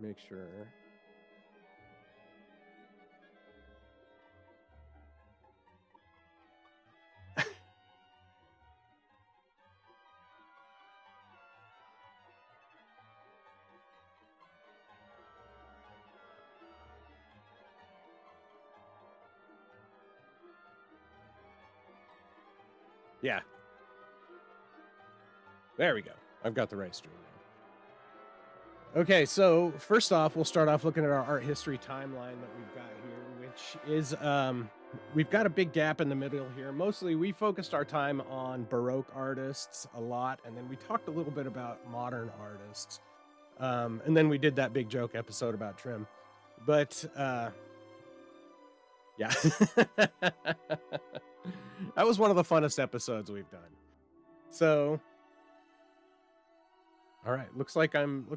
make sure. Yeah. There we go. I've got the right stream now. Okay, so first off, we'll start off looking at our art history timeline that we've got here, which is we've got a big gap in the middle here. Mostly we focused our time on Baroque artists a lot, and then we talked a little bit about modern artists. And then we did that big joke episode about trim. But yeah. That was one of the funnest episodes we've done. So all right, looks like I'm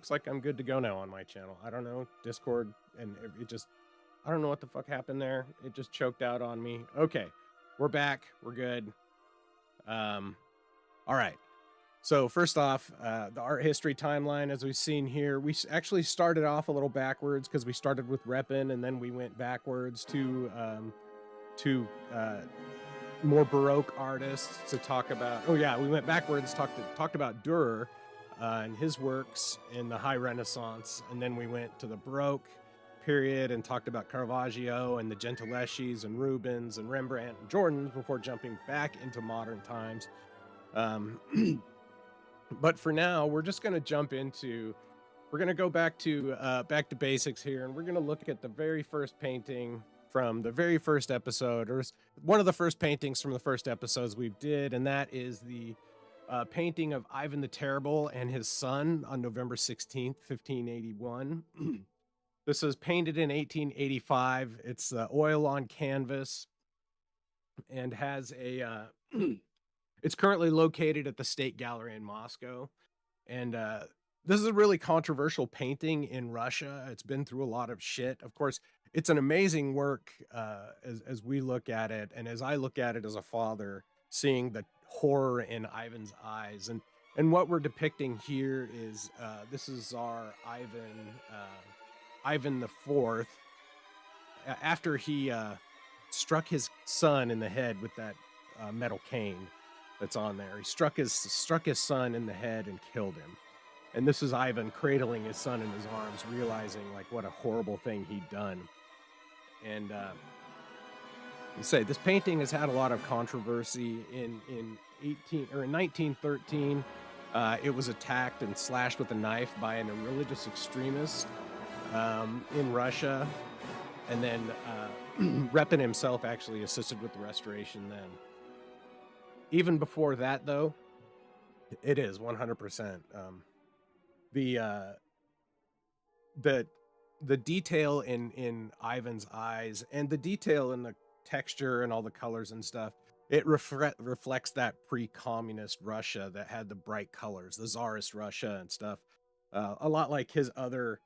good to go now on my channel. I don't know, Discord, and it just, I don't know what the fuck happened there. It just choked out on me. Okay, we're back. We're good. All right. So first off, the art history timeline, as we've seen here, we actually started off a little backwards because we started with Repin, and then we went backwards to more Baroque artists to talk about. Oh yeah, we went backwards, talked about Dürer and his works in the High Renaissance, and then we went to the Baroque period and talked about Caravaggio and the Gentilesches and Rubens and Rembrandt and Jordan before jumping back into modern times. But for now, we're just going to jump into, we're going to go back to basics here, and we're going to look at the very first painting from the very first episode, or one of the first paintings from the first episodes we did, and that is the painting of Ivan the Terrible and his son on November 16th, 1581. This was painted in 1885. It's oil on canvas and has a... It's currently located at the State Gallery in Moscow. And this is a really controversial painting in Russia. It's been through a lot of shit. Of course, it's an amazing work as we look at it, and as I look at it as a father, seeing the horror in Ivan's eyes. And what we're depicting here is, this is our Ivan the Fourth, after he struck his son in the head with that metal cane that's on there. He struck his son in the head and killed him. And this is Ivan cradling his son in his arms, realizing like what a horrible thing he'd done. And say this painting has had a lot of controversy. In 1913. It was attacked and slashed with a knife by a religious extremist in Russia, and then Repin himself actually assisted with the restoration then. Even before that, though, it is 100%. The detail in Ivan's eyes and the detail in the texture and all the colors and stuff, it reflects that pre-communist Russia that had the bright colors, the Tsarist Russia and stuff. A lot like his other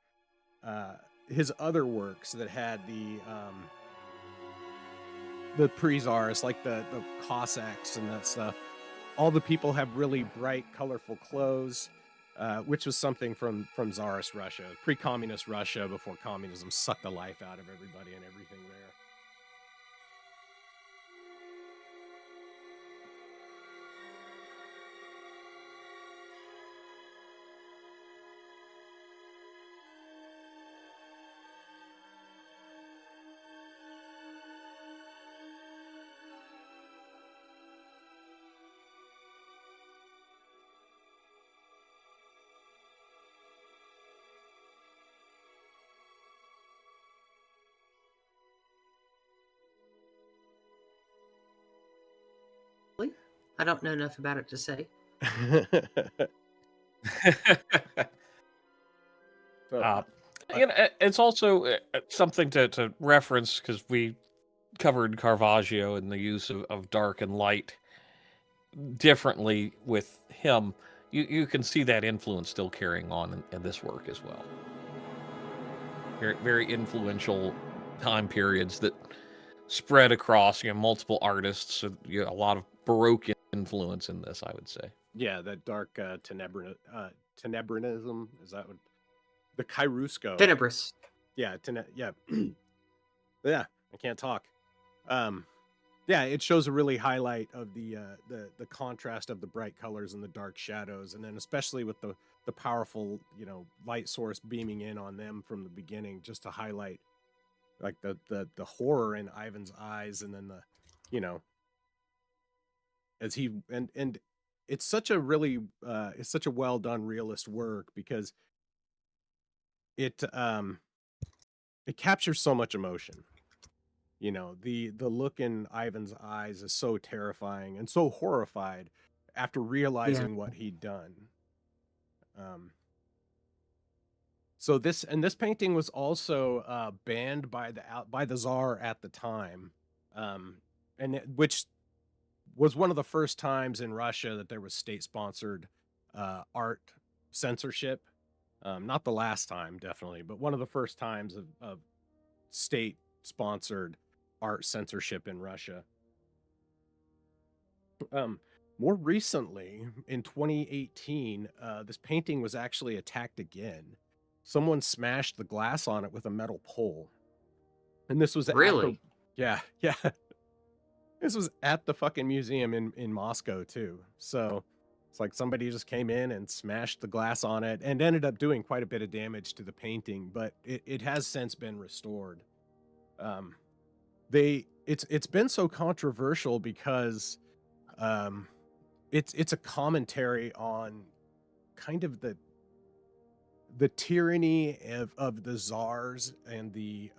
works that had the pre-Tsarist, like the Cossacks and that stuff. All the people have really bright, colorful clothes, which was something from Tsarist Russia, pre-communist Russia, before communism sucked the life out of everybody and everything there. I don't know enough about it to say. It's also something to reference, because we covered Caravaggio and the use of dark and light differently with him. You can see that influence still carrying on in this work as well. Very, very influential time periods that spread across multiple artists. So, a lot of Baroque influence in this, I would say. Yeah, that dark Tenebrinism, is that what? the chiaroscuro. Tenebris. Yeah, yeah. Yeah, I can't talk. Yeah, it shows a really highlight of the contrast of the bright colors and the dark shadows, and then especially with the powerful, you know, light source beaming in on them from the beginning, just to highlight like the horror in Ivan's eyes, and then the, you know, as he and it's such a really it's such a well done realist work, because it it captures so much emotion. You know, the look in Ivan's eyes is so terrifying and so horrified after Yeah. realizing what he'd done. Um, so this painting was also banned by the Tsar at the time, which was one of the first times in Russia that there was state-sponsored art censorship. Not the last time, definitely, but one of the first times of state-sponsored art censorship in Russia. More recently, in 2018, this painting was actually attacked again. Someone smashed the glass on it with a metal pole. And this was Really? yeah. This was at the fucking museum in Moscow too. So it's like somebody just came in and smashed the glass on it and ended up doing quite a bit of damage to the painting, but it has since been restored. It's been so controversial because it's a commentary on kind of the tyranny of the czars and the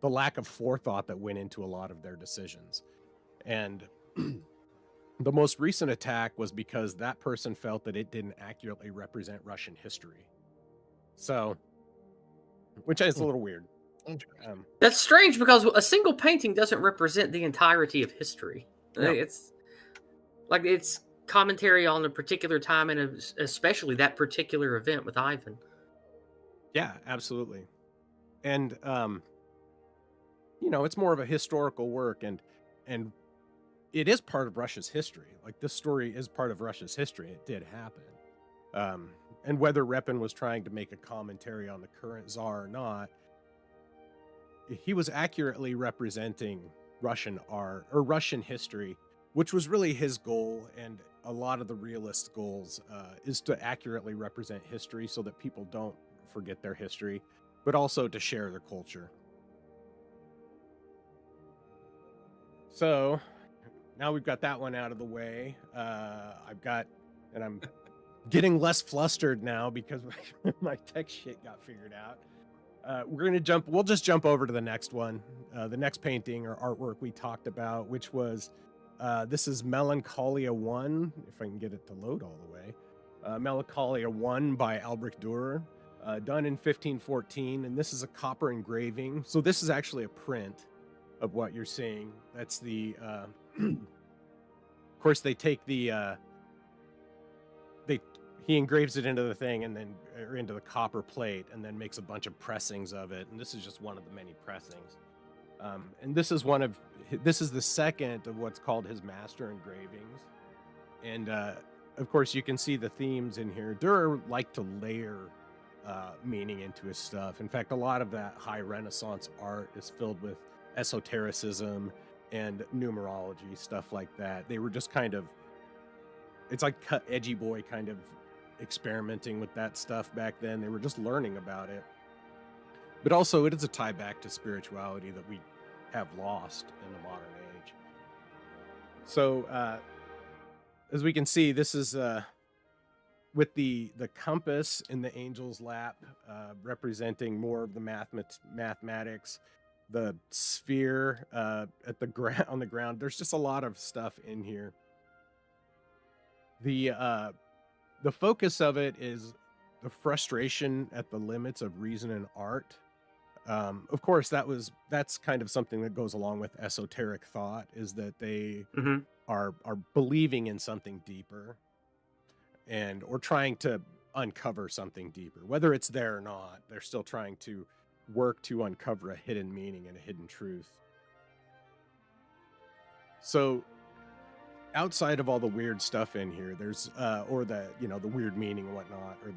lack of forethought that went into a lot of their decisions. And the most recent attack was because that person felt that it didn't accurately represent Russian history. So, which is a little weird. That's strange, because a single painting doesn't represent the entirety of history. No. It's like it's commentary on a particular time, and especially that particular event with Ivan. Yeah, absolutely. And you know, it's more of a historical work, and it is part of Russia's history. Like, this story is part of Russia's history. It did happen. And whether Repin was trying to make a commentary on the current czar or not, he was accurately representing Russian art or Russian history, which was really his goal. And a lot of the realist goals is to accurately represent history so that people don't forget their history, but also to share their culture. So now we've got that one out of the way. I'm getting less flustered now because my tech shit got figured out. We'll just jump over to the next one. The next painting or artwork we talked about, which was, this is Melancholia 1, if I can get it to load all the way. Melancholia 1 by Albrecht Dürer, done in 1514, and this is a copper engraving. So this is actually a print of what you're seeing. That's the, of course, they take the, he engraves it into the thing and then, or into the copper plate, and then makes a bunch of pressings of it. And this is just one of the many pressings. And this is the second of what's called his master engravings. And, of course, you can see the themes in here. Dürer liked to layer meaning into his stuff. In fact, a lot of that high Renaissance art is filled with esotericism and numerology, stuff like that. They were just kind of, it's like edgy boy kind of experimenting with that stuff back then. They were just learning about it. But also it is a tie back to spirituality that we have lost in the modern age. So as we can see, this is with the compass in the angel's lap, representing more of the mathematics, the sphere at the on the ground. There's just a lot of stuff in here. The focus of it is the frustration at the limits of reason and art. Of course, that's kind of something that goes along with esoteric thought, is that they are believing in something deeper, or trying to uncover something deeper. Whether it's there or not, they're still trying to work to uncover a hidden meaning and a hidden truth. So outside of all the weird stuff in here, there's or the, you know, the weird meaning and whatnot, or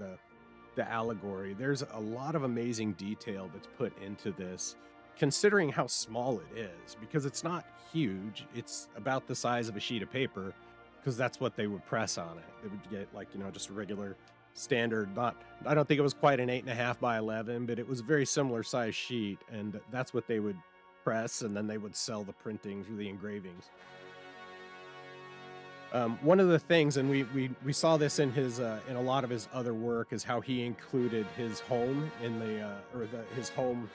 the allegory. There's a lot of amazing detail that's put into this, considering how small it is, because it's not huge. It's about the size of a sheet of paper, because that's what they would press on it. They would get like, just a regular standard, I don't think it was quite an 8.5 by 11, but it was a very similar size sheet, and that's what they would press, and then they would sell the printings or the engravings. One of the things, and we saw this in his in a lot of his other work, is how he included his home in his home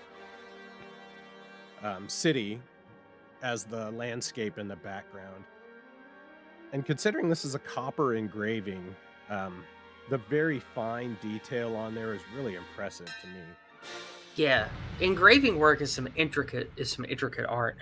city as the landscape in the background. And considering this is a copper engraving, the very fine detail on there is really impressive to me. Yeah, engraving work is some intricate art.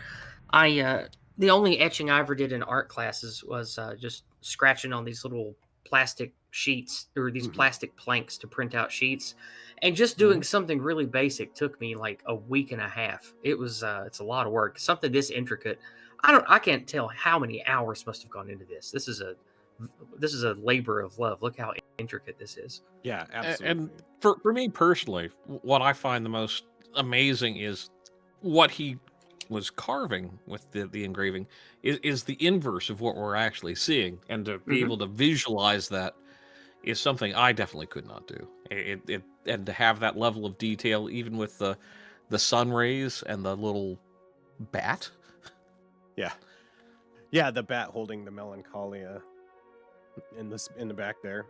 The only etching I ever did in art classes was just scratching on these little plastic sheets or these plastic planks to print out sheets, and just doing something really basic took me like a week and a half. It's a lot of work. Something this intricate, I can't tell how many hours must have gone into this. This is a labor of love. Look how intricate this is. Yeah, absolutely. And for me personally, what I find the most amazing is what he was carving with the engraving is the inverse of what we're actually seeing, and to be able to visualize that is something I definitely could not do. And to have that level of detail, even with the sun rays and the little bat. Yeah, the bat holding the Melancholia in the back there.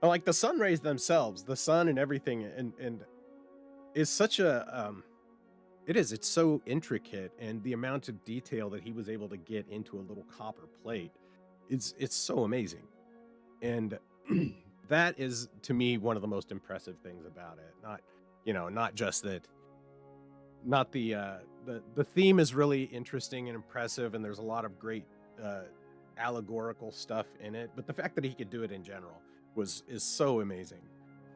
Like the sun rays themselves, the sun and everything, and is such a it's so intricate, and the amount of detail that he was able to get into a little copper plate, it's so amazing. And that is, to me, one of the most impressive things about it. Not just that, not the theme is really interesting and impressive, and there's a lot of great allegorical stuff in it, but the fact that he could do it in general is so amazing.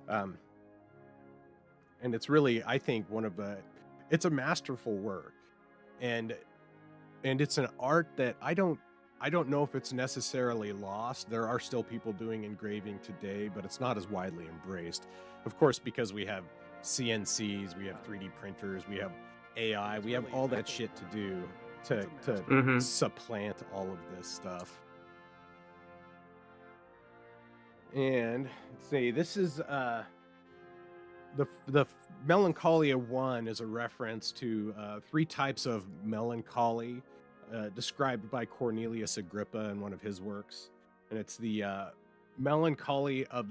And it's really, I think, it's a masterful work, and it's an art that I don't know if it's necessarily lost. There are still people doing engraving today, but it's not as widely embraced, of course, because we have CNCs, we have 3D printers, we have AI, we have all that shit to do to supplant all of this stuff. And let's see, this is the Melancholia 1 is a reference to 3 types of melancholy described by Cornelius Agrippa in one of his works. And it's the melancholy of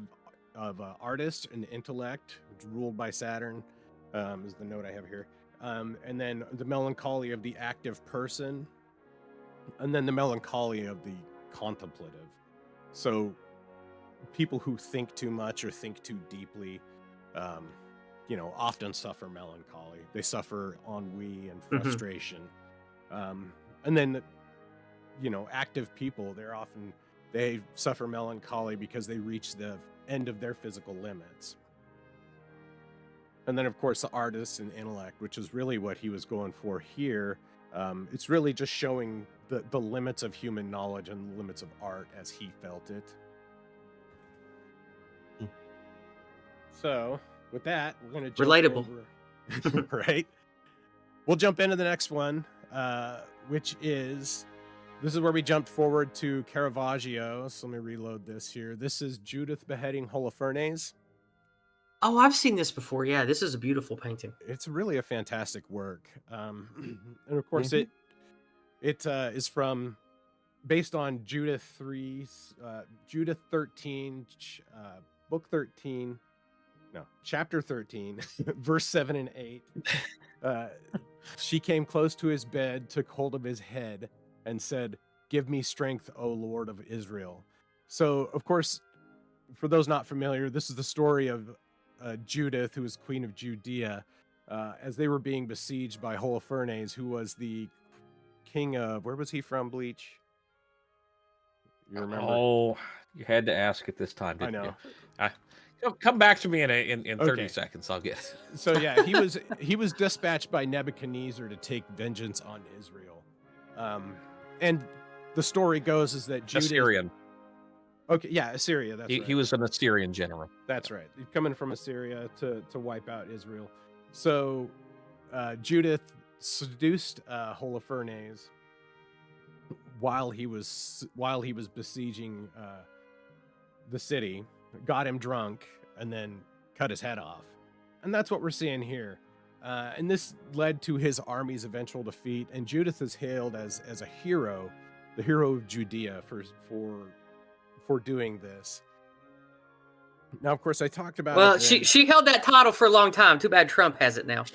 artist and intellect, which ruled by Saturn, is the note I have here. And then the melancholy of the active person, and then the melancholy of the contemplative. So people who think too much or think too deeply, often suffer melancholy. They suffer ennui and frustration. And then, active people, they suffer melancholy because they reach the end of their physical limits. And then, of course, the artist and intellect, which is really what he was going for here. It's really just showing the limits of human knowledge and the limits of art as he felt it. So, with that, we're going to jump relatable over, right? We'll jump into the next one, which is, this is where we jumped forward to Caravaggio. So let me reload this here. This is Judith beheading Holofernes. Oh, I've seen this before. Yeah, this is a beautiful painting. It's really a fantastic work. And of course, it is based on Judith 13, book 13. No, chapter 13, verse 7 and 8. She came close to his bed, took hold of his head, and said, "Give me strength, O Lord of Israel." So, of course, for those not familiar, this is the story of Judith, who was queen of Judea, as they were being besieged by Holofernes, who was the king of, where was he from, Bleach? You remember? Oh, you had to ask at this time, didn't I know. you? Come back to me in 30 seconds. I'll get it. So yeah, he was dispatched by Nebuchadnezzar to take vengeance on Israel. And the story goes is that Judith... Assyrian. Okay, yeah, Assyria. That's right. He was an Assyrian general. That's right. Coming from Assyria to wipe out Israel. So Judith seduced Holofernes while he was besieging the city, got him drunk, and then cut his head off. And that's what we're seeing here. And this led to his army's eventual defeat. And Judith is hailed as a hero, the hero of Judea for doing this. Now, of course, I talked about. Well, she held that title for a long time. Too bad Trump has it now.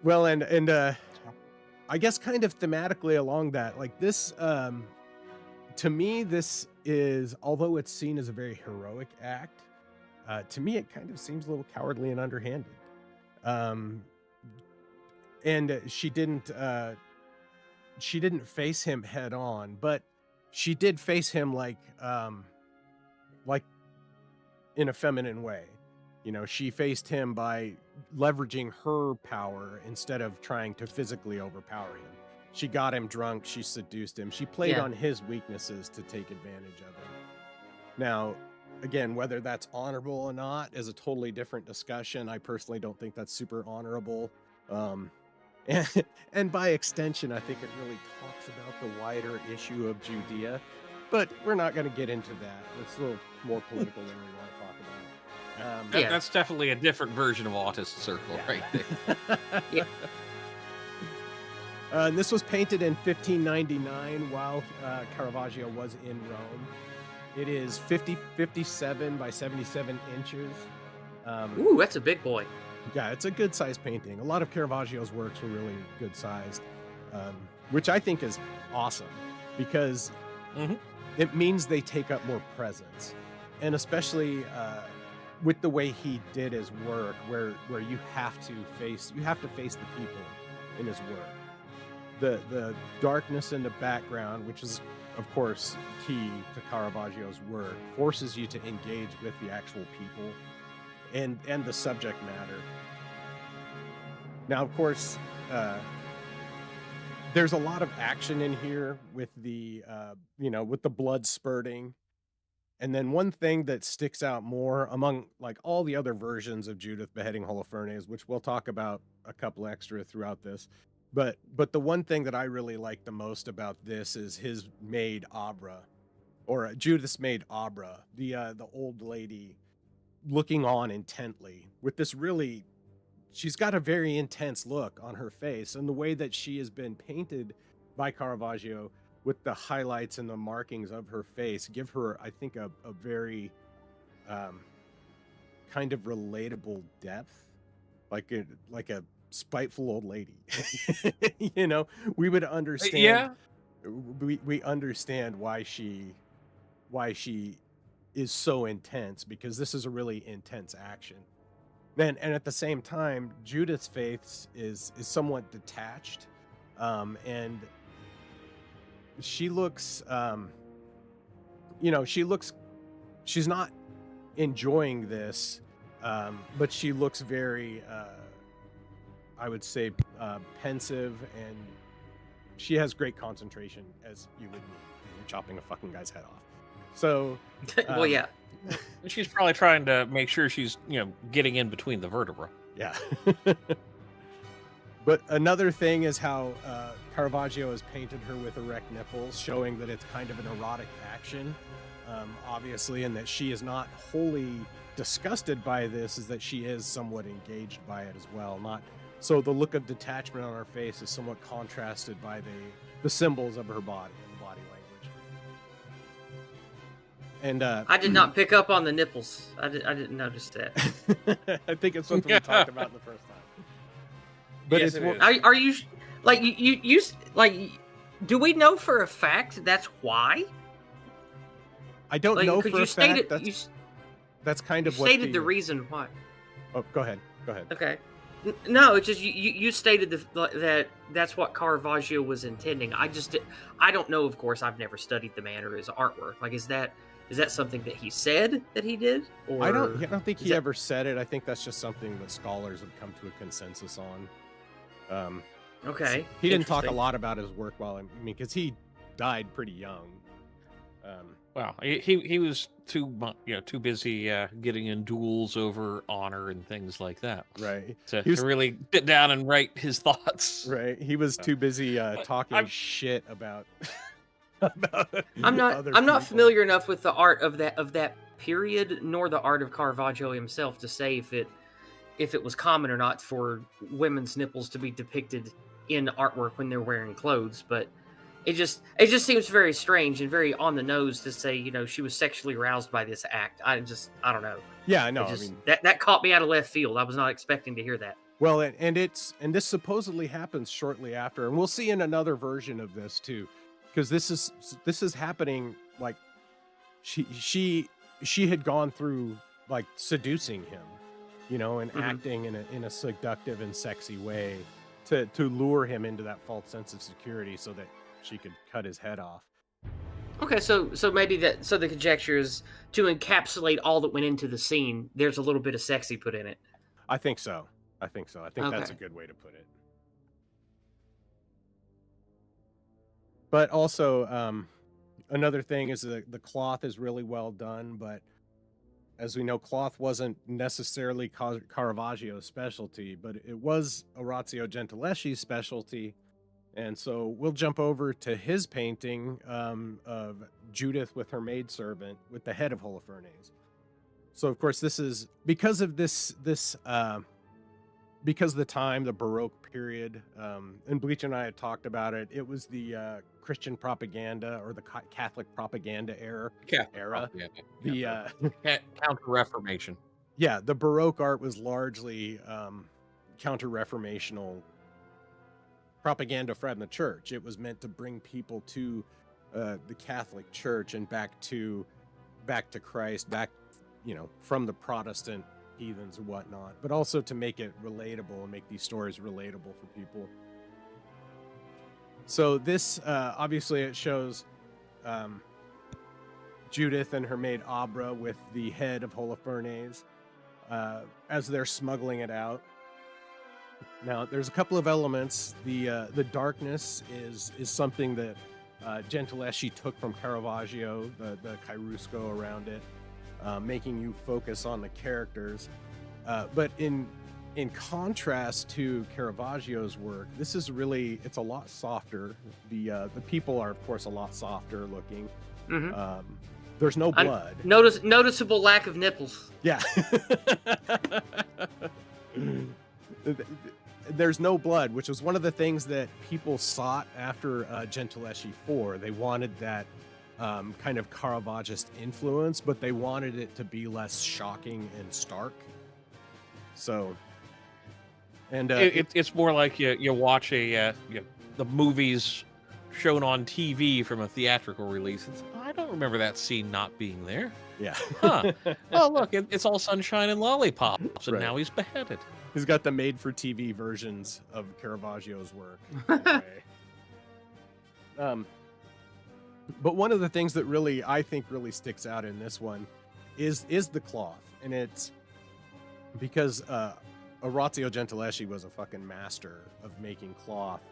Well, and I guess kind of thematically along that, like this, to me, this is, although it's seen as a very heroic act, to me, it kind of seems a little cowardly and underhanded. And she didn't face him head on, but she did face him like in a feminine way. You know, she faced him by leveraging her power instead of trying to physically overpower him. She got him drunk. She seduced him. She played on his weaknesses to take advantage of him. Now, again, whether that's honorable or not is a totally different discussion. I personally don't think that's super honorable. And by extension, I think it really talks about the wider issue of Judea. But we're not going to get into that. It's a little more political than we want to talk about. That's definitely a different version of Autist Circle right there. Yeah. And this was painted in 1599 while Caravaggio was in Rome. It is 57 by 77 inches. Ooh, that's a big boy. Yeah, it's a good sized painting. A lot of Caravaggio's works were really good sized, which I think is awesome because it means they take up more presence. And especially with the way he did his work, where you have to face the people in his work. The darkness in the background, which is of course key to Caravaggio's work, forces you to engage with the actual people and the subject matter. Now, of course, there's a lot of action in here with the with the blood spurting. And then one thing that sticks out more among like all the other versions of Judith beheading Holofernes, which we'll talk about a couple extra throughout this, but the one thing that I really like the most about this is his maid Abra, or Judith's maid Abra, the old lady looking on intently with this really, she's got a very intense look on her face, and the way that she has been painted by Caravaggio with the highlights and the markings of her face give her, I think, a very kind of relatable depth, like a spiteful old lady. You know, we would understand. We understand why she is so intense, because this is a really intense action. And at the same time, Judith's face is somewhat detached, and she looks, she's not enjoying this, but she looks very, I would say, pensive, and she has great concentration, as you would need when you're chopping a fucking guy's head off. So, well, yeah. She's probably trying to make sure she's, getting in between the vertebrae. Yeah. But another thing is how Caravaggio has painted her with erect nipples, showing that it's kind of an erotic action, obviously, and that she is not wholly disgusted by this, is that she is somewhat engaged by it as well. So the look of detachment on her face is somewhat contrasted by the symbols of her body, the body language. And I did not pick up on the nipples. I didn't notice that. I think it's something we talked about in the first time. But yes, are you like you like? Do we know for a fact that's why? I don't know for a fact. That's kind of what stated the reason why. Oh, go ahead. Okay. No, it's just you stated that that's what Caravaggio was intending. I don't know. Of course, I've never studied the man or his artwork. Like, is that something that he said that he did? Or I don't think he ever said it. I think that's just something that scholars have come to a consensus on. Okay. He didn't talk a Interesting. lot about his work because he died pretty young. Well, he was too busy getting in duels over honor and things like that. Right. To, He was, to really sit down and write his thoughts. right. He was too busy talking shit about about I'm other not people. familiar enough with the art of that period, nor the art of Caravaggio himself, to say if it was common or not for women's nipples to be depicted in artwork when they're wearing clothes. But it just seems very strange and very on the nose to say, she was sexually aroused by this act. I don't know. Yeah, no, I mean, that caught me out of left field. I was not expecting to hear that. Well, and this supposedly happens shortly after, and we'll see in another version of this too, because this is happening like she had gone through like seducing him, and acting in a seductive and sexy way to lure him into that false sense of security so that she could cut his head off. Okay, so maybe the conjecture is to encapsulate all that went into the scene. There's a little bit of sexy put in it. I think so. I think that's a good way to put it. But also, another thing is that the cloth is really well done, but as we know, cloth wasn't necessarily Caravaggio's specialty, but it was Orazio Gentileschi's specialty. And so we'll jump over to his painting of Judith with her maidservant with the head of Holofernes. So of course this is because of this because of the time, the Baroque period, and Bleach and I had talked about it. It was the Christian propaganda or the Catholic propaganda era. The Counter-Reformation. Yeah, the Baroque art was largely counter-reformational propaganda from the church. It was meant to bring people to the Catholic Church and back to Christ, from the Protestant heathens and whatnot, but also to make it relatable and make these stories relatable for people. So this obviously it shows Judith and her maid Abra with the head of Holofernes as they're smuggling it out. Now, there's a couple of elements. The darkness is something that Gentileschi took from Caravaggio, the chiaroscuro around it, making you focus on the characters. But in contrast to Caravaggio's work, this is really, it's a lot softer. The people are, of course, a lot softer looking. Mm-hmm. There's no blood. Noticeable lack of nipples. Yeah. There's no blood, which was one of the things that people sought after Gentileschi 4. They wanted that kind of Caravaggist influence, but they wanted it to be less shocking and stark. So, and it's more like you watch the movies shown on TV from a theatrical release. I don't remember that scene not being there. Yeah. Huh. Oh, look, it's all sunshine and lollipops, and Right. now he's beheaded. He's got the made-for-TV versions of Caravaggio's work. But one of the things that I think really sticks out in this one is the cloth, and it's because Orazio Gentileschi was a fucking master of making cloth,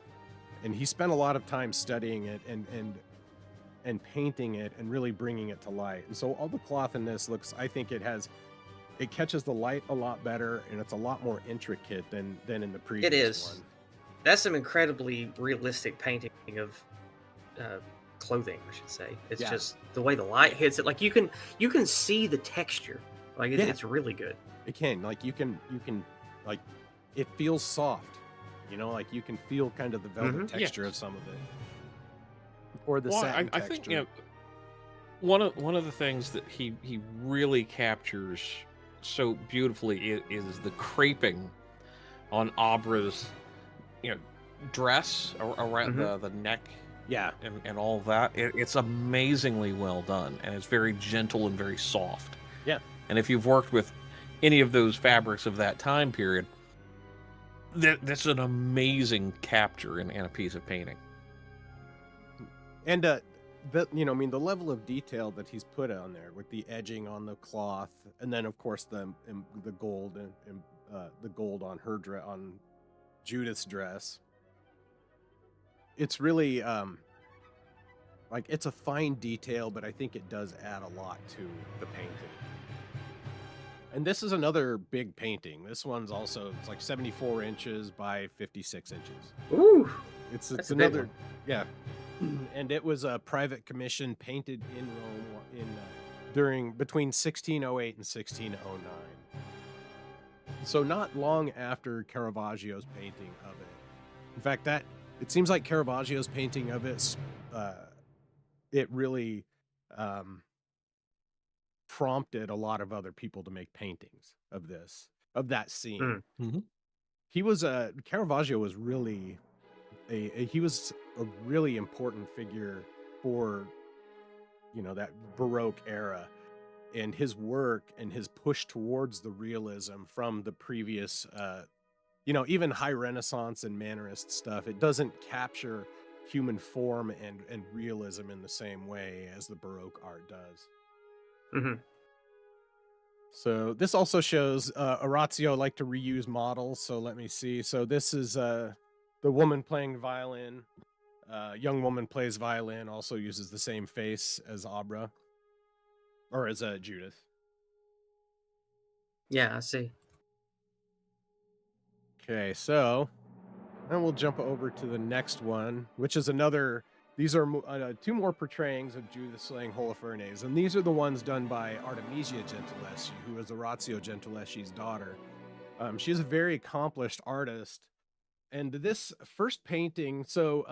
and he spent a lot of time studying it and painting it and really bringing it to light. And so all the cloth in this I think it catches the light a lot better, and it's a lot more intricate than in the previous It is. one. That's some incredibly realistic painting of clothing, I should say. It's just the way the light hits it. Like you can see the texture. Like it's really good. It can, like you can like it feels soft. Like you can feel kind of the velvet texture of some of it, or the satin I texture. think one of the things that he really captures so beautifully is the craping on Abra's dress around the neck, and all that. It's amazingly well done, and it's very gentle and very soft. And if you've worked with any of those fabrics of that time period, that's an amazing capture in a piece of painting. And the level of detail that he's put on there with the edging on the cloth, and then of course the gold and the gold on on Judith's dress, it's really like it's a fine detail, but I think it does add a lot to the painting. And this is another big painting. This one's also, it's like 74 inches by 56 inches. Ooh, It's that's a big another, one. yeah. And it was a private commission painted in Rome during between 1608 and 1609. So not long after Caravaggio's painting of it. In fact, it seems like Caravaggio's painting of it, it really prompted a lot of other people to make paintings of that scene. Mm. Caravaggio was really he was a really important figure for, that Baroque era, and his work and his push towards the realism from the previous, even high Renaissance and Mannerist stuff. It doesn't capture human form and realism in the same way as the Baroque art does. Mm-hmm. So this also shows Orazio liked to reuse models. So let me see. So this is the woman playing violin. Young woman plays violin, also uses the same face as Abra, or as Judith. Yeah, I see. Okay, so then we'll jump over to the next one, which is another. These are two more portrayings of Judith slaying Holofernes, and these are the ones done by Artemisia Gentileschi, who is Orazio Gentileschi's daughter. She's a very accomplished artist, and this first painting, so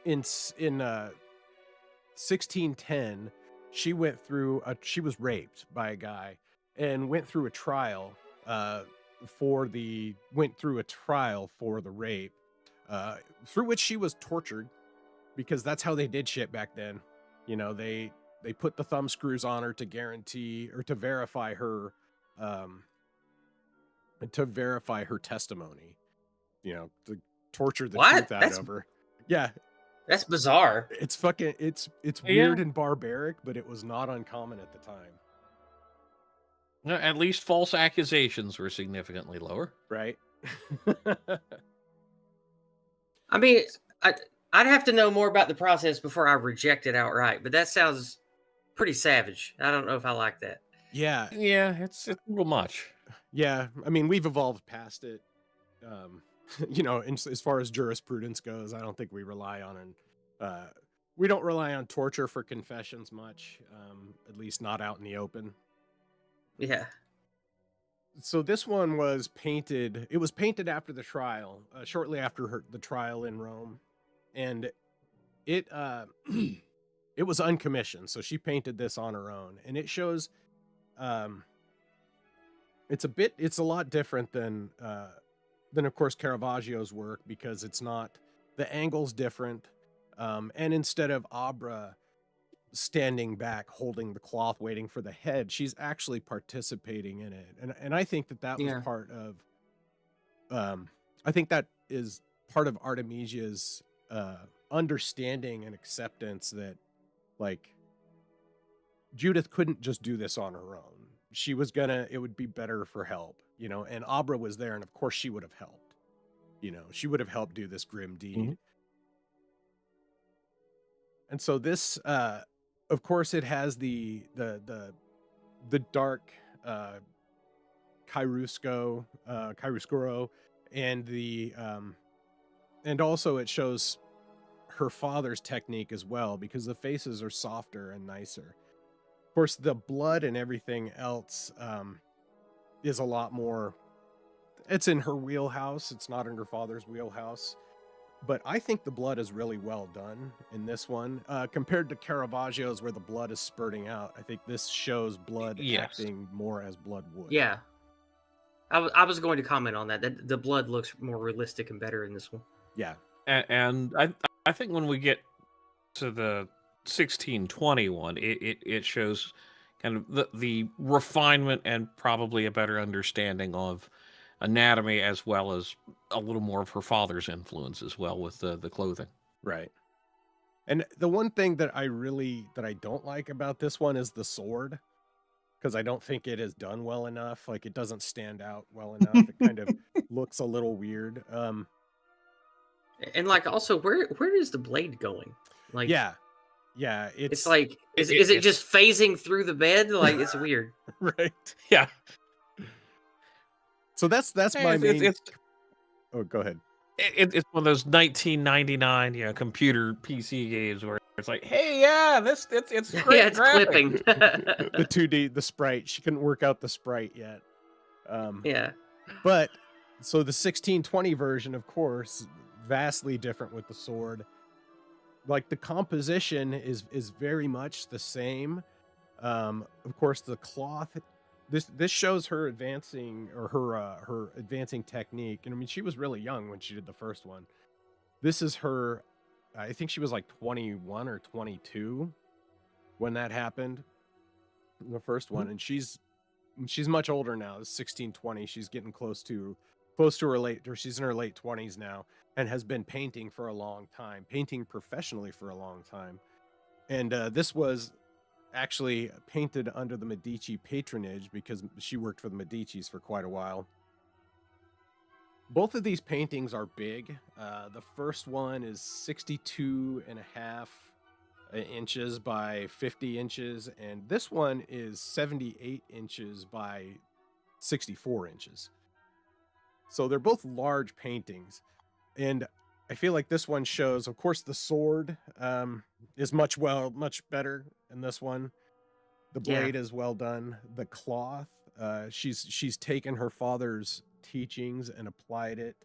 in 1610, she went through she was raped by a guy and went through a trial for the rape, through which she was tortured, because that's how they did shit back then. They put the thumb screws on her to guarantee, or to verify her testimony, to torture the truth out of her. Yeah, that's bizarre. it's fucking it's weird and barbaric, but it was not uncommon at the time. No, at least false accusations were significantly lower, right? I mean, I'd have to know more about the process before I reject it outright, but that sounds pretty savage. I don't know if I like that. Yeah, it's a little much. Yeah, I mean, we've evolved past it. As far as jurisprudence goes, I don't think we rely on we don't rely on torture for confessions much, at least not out in the open. Yeah. So this one was painted. It was painted after the trial, shortly after the trial in Rome, and it it was uncommissioned. So she painted this on her own, and it shows. It's a lot different than of course Caravaggio's work, because it's not, the angle's different, and instead of Abra standing back holding the cloth waiting for the head, she's actually participating in it, and I think that was part of I think that is part of Artemisia's understanding and acceptance that, like, Judith couldn't just do this on her own. It would be better for help, and Abra was there, and of course she would have helped. She would have helped do this grim deed. Mm-hmm. And so this, of course, it has the dark chiaroscuro, and also it shows her father's technique as well, because the faces are softer and nicer. Of course, the blood and everything else is a lot more. It's in her wheelhouse. It's not in her father's wheelhouse. But I think the blood is really well done in this one, compared to Caravaggio's, where the blood is spurting out. I think this shows blood acting more as blood would. Yeah. I was going to comment on that the blood looks more realistic and better in this one. Yeah. And I think when we get to the 1621, it shows kind of the refinement and probably a better understanding of anatomy, as well as a little more of her father's influence as well with the clothing. Right. And the one thing that I don't like about this one is the sword, because I don't think it is done well enough. Like, it doesn't stand out well enough. It kind of looks a little weird. And like, also, where is the blade going? Like, Yeah, it's like, is it it's- just phasing through the bed? Like, it's weird. right. Yeah. So that's my It's, main. it's, Oh, go ahead. it's one of those 1999 computer PC games where it's like, hey, yeah, it's great. Yeah, it's graphics. clipping. The 2D, the sprite. She couldn't work out the sprite yet. Yeah. But so the 1620 version, of course, vastly different with the sword. Like the composition is very much the same. Of course, the cloth. This shows her advancing, or her advancing technique. And I mean, she was really young when she did the first one. This is her. I think she was like 21 or 22 when that happened. The first one, and she's much older now. It's 1620. She's getting close to her late, or she's in her late 20s now, and has been painting for a long time, painting professionally for a long time. And this was actually painted under the Medici patronage because she worked for the Medicis for quite a while. Both of these paintings are big. The first one is 62 and a half inches by 50 inches, and this one is 78 inches by 64 inches. So they're both large paintings, and I feel like this one shows, of course, the sword is much better in this one. The blade is well done. The cloth, she's taken her father's teachings and applied it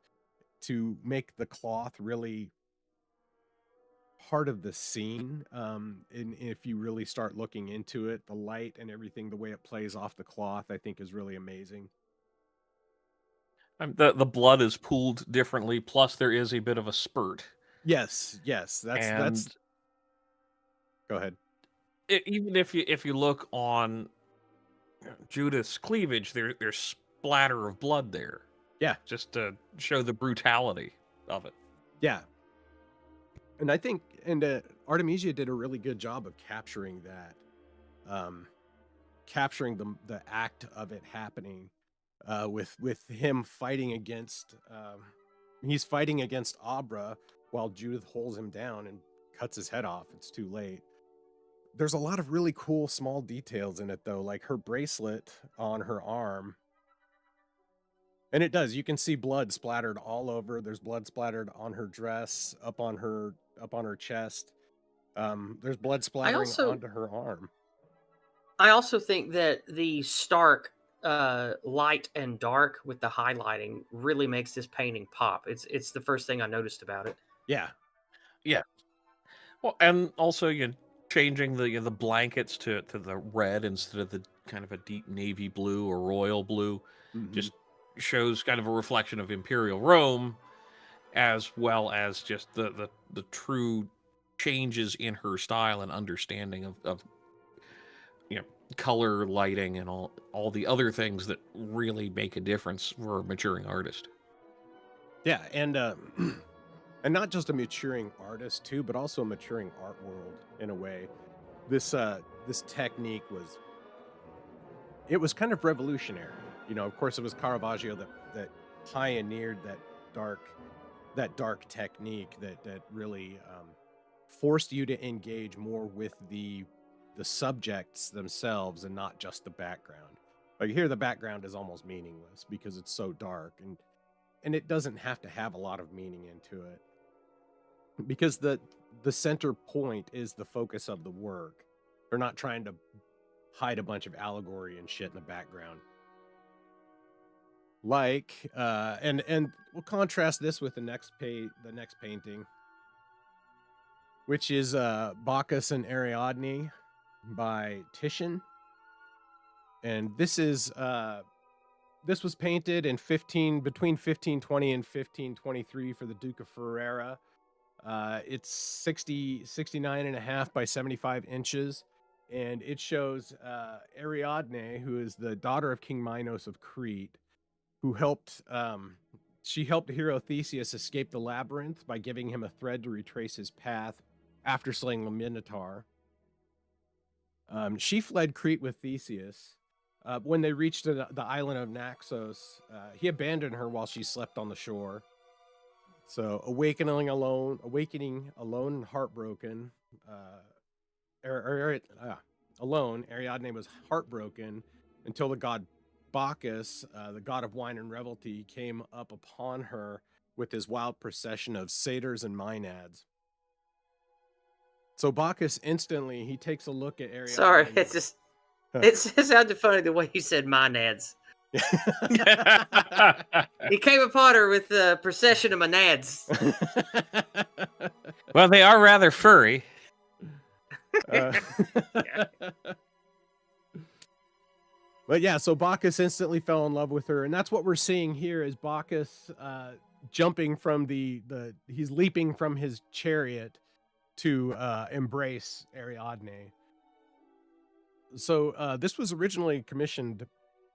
to make the cloth really part of the scene. And if you really start looking into it, the light and everything, the way it plays off the cloth, I think is really amazing. The blood is pooled differently, plus there is a bit of a spurt. Yes, that's go ahead. Even if you look on Judith's cleavage, there's splatter of blood there. Yeah, just to show the brutality of it. Yeah, and I think Artemisia did a really good job of capturing that, capturing the act of it happening, with him fighting against. He's fighting against Abra while Judith holds him down and cuts his head off. It's too late. There's a lot of really cool small details in it, though, like her bracelet on her arm. And it does. You can see blood splattered all over. There's blood splattered on her dress, up on her chest. There's blood splattering onto her arm. I also think that the stark light and dark with the highlighting really makes this painting pop. It's the first thing I noticed about it. Yeah. Well, and also changing the blankets to the red instead of the kind of a deep navy blue or royal blue, just shows kind of a reflection of Imperial Rome, as well as just the true changes in her style and understanding of color, lighting, and all the other things that really make a difference for a maturing artist. Yeah, and and not just a maturing artist too, but also a maturing art world in a way. This technique was kind of revolutionary. Of course, it was Caravaggio that pioneered that dark technique that really forced you to engage more with the subjects themselves and not just the background. Like here, the background is almost meaningless because it's so dark, and it doesn't have to have a lot of meaning into it, because the center point is the focus of the work. They're not trying to hide a bunch of allegory and shit in the background. Like and we'll contrast this with the next painting, which is Bacchus and Ariadne by Titian. And this was painted in between 1520 and 1523 for the Duke of Ferrara. It's 69 and a half by 75 inches, and it shows Ariadne, who is the daughter of King Minos of Crete, who helped the hero Theseus escape the labyrinth by giving him a thread to retrace his path after slaying the Minotaur. She fled Crete with Theseus. When they reached the island of Naxos, he abandoned her while she slept on the shore. So awakening alone and heartbroken. Alone, Ariadne was heartbroken until the god Bacchus, the god of wine and revelry, came up upon her with his wild procession of satyrs and maenads. So Bacchus instantly, he takes a look at Ariadne. Sorry, it's just it sounded funny the way you said maenads. He came upon her with a procession of maenads. Well, they are rather furry. But yeah, so Bacchus instantly fell in love with her, and that's what we're seeing here is Bacchus jumping from he's leaping from his chariot to embrace Ariadne. So this was originally commissioned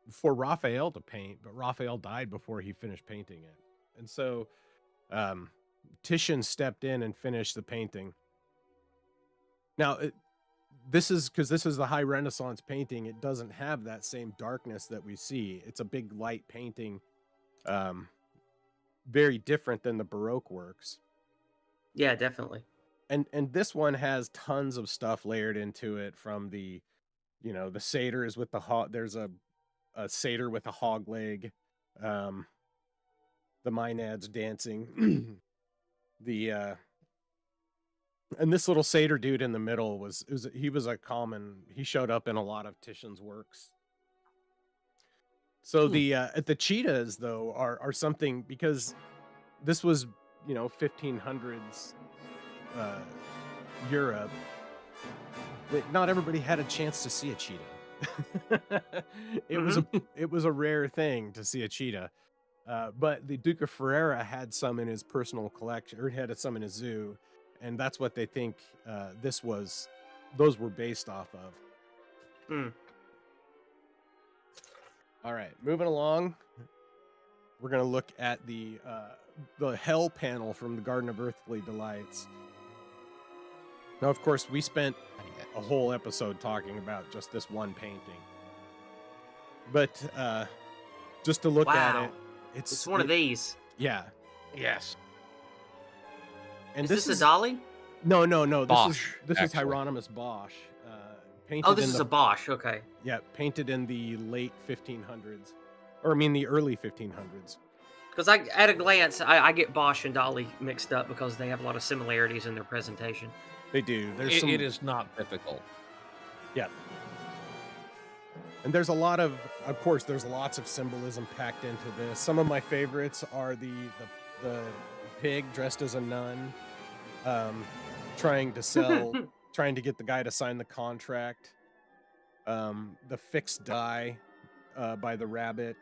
for Raphael to paint, but Raphael died before he finished painting it. And so Titian stepped in and finished the painting. Now, this is the high Renaissance painting. It doesn't have that same darkness that we see. It's a big light painting, very different than the Baroque works. Yeah, definitely. And this one has tons of stuff layered into it, from the satyrs with the hog. There's a satyr with a hog leg, the maenads dancing, and this little satyr dude in the middle he showed up in a lot of Titian's works. So the cheetahs though are something, because this was 1500s Europe. Not everybody had a chance to see a cheetah. It was a rare thing to see a cheetah. But the Duke of Ferrara had some in his personal collection, or had some in his zoo, and that's what they think those were based off of. All right, moving along, we're gonna look at the Hell panel from the Garden of Earthly Delights. Now, of course, we spent a whole episode talking about just this one painting, but just to look at it, it's one of these. Yeah. Yes. And this is a Dali? No. Bosch, this is Hieronymus Bosch. Painted this is a Bosch. Okay. Yeah, painted in the late 1500s, or I mean the early 1500s. Because at a glance, I get Bosch and Dali mixed up because they have a lot of similarities in their presentation. They do. It is not difficult. Yeah. And there's a lot of course, there's lots of symbolism packed into this. Some of my favorites are the pig dressed as a nun, trying to get the guy to sign the contract. The fixed die by the rabbit.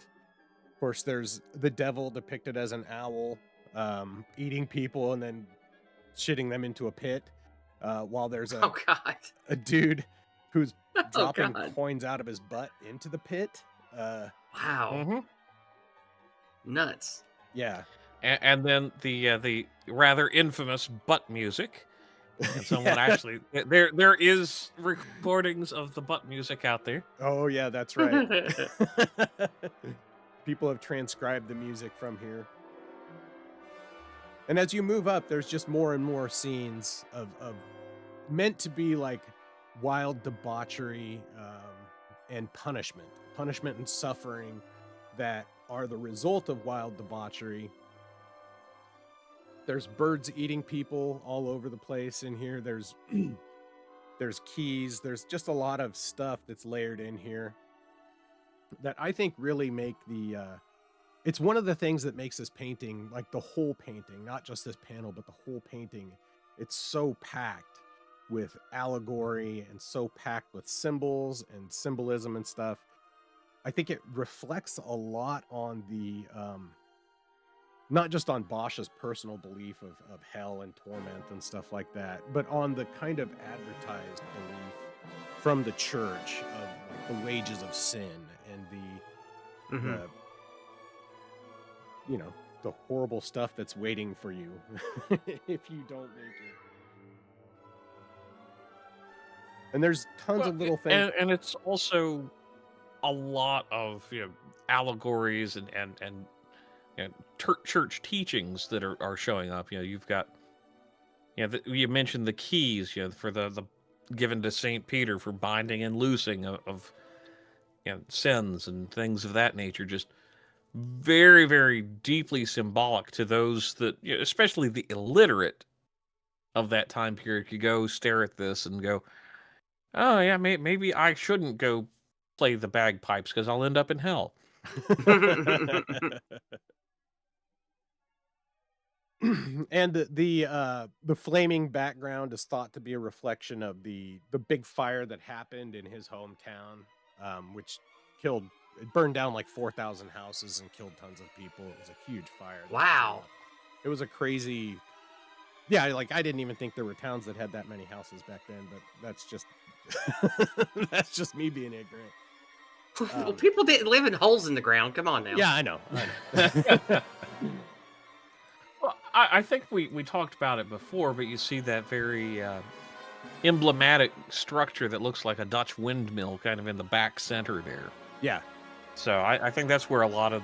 Of course, there's the devil depicted as an owl, eating people and then shitting them into a pit. While there's a dude who's dropping coins out of his butt into the pit. Wow. Mm-hmm. Nuts. Yeah. And then the rather infamous butt music. And someone actually there is recordings of the butt music out there. Oh yeah, that's right. People have transcribed the music from here. And as you move up, there's just more and more scenes of meant to be like wild debauchery and punishment and suffering that are the result of wild debauchery. There's birds eating people all over the place in here. There's keys. There's just a lot of stuff that's layered in here that I think really make it's one of the things that makes this painting, like the whole painting, not just this panel, but the whole painting, it's so packed with allegory and so packed with symbols and symbolism and stuff. I think it reflects a lot on the not just on Bosch's personal belief of hell and torment and stuff like that, but on the kind of advertised belief from the church of like the wages of sin and the horrible stuff that's waiting for you if you don't make it. And there's tons of little things. And it's also a lot of allegories and church teachings that are showing up. You've got, you mentioned the keys, for the given to Saint Peter for binding and loosing of sins and things of that nature. Just very, very deeply symbolic to those that, especially the illiterate of that time period, could go stare at this and go, oh yeah, maybe I shouldn't go play the bagpipes because I'll end up in hell. And the flaming background is thought to be a reflection of the big fire that happened in his hometown, which it burned down like 4,000 houses and killed tons of people. It was a huge fire. Wow. It was a crazy. Yeah, like I didn't even think there were towns that had that many houses back then, but that's just that's just me being ignorant. Well, people didn't live in holes in the ground. Come on now. Yeah, I know. Well, I think we talked about it before, but you see that very emblematic structure that looks like a Dutch windmill kind of in the back center there. Yeah. So I think that's where a lot of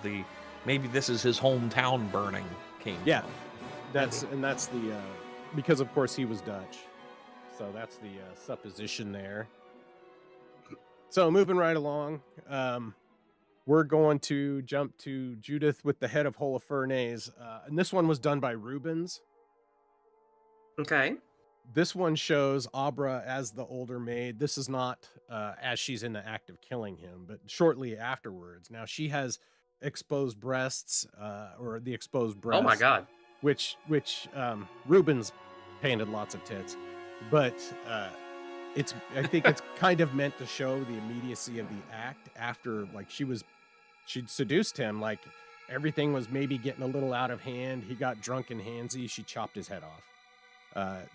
maybe this is his hometown burning came from. That's the because of course he was Dutch. So that's the supposition there. So moving right along, we're going to jump to Judith with the head of Holofernes, and this one was done by Rubens. Okay. This one shows Abra as the older maid. This is not as she's in the act of killing him, but shortly afterwards. Now she has exposed breasts, or the exposed breasts. Oh my God. Which Rubens painted lots of tits, but I think it's kind of meant to show the immediacy of the act after, like, she'd seduced him, like everything was maybe getting a little out of hand. He got drunk and handsy. She chopped his head off.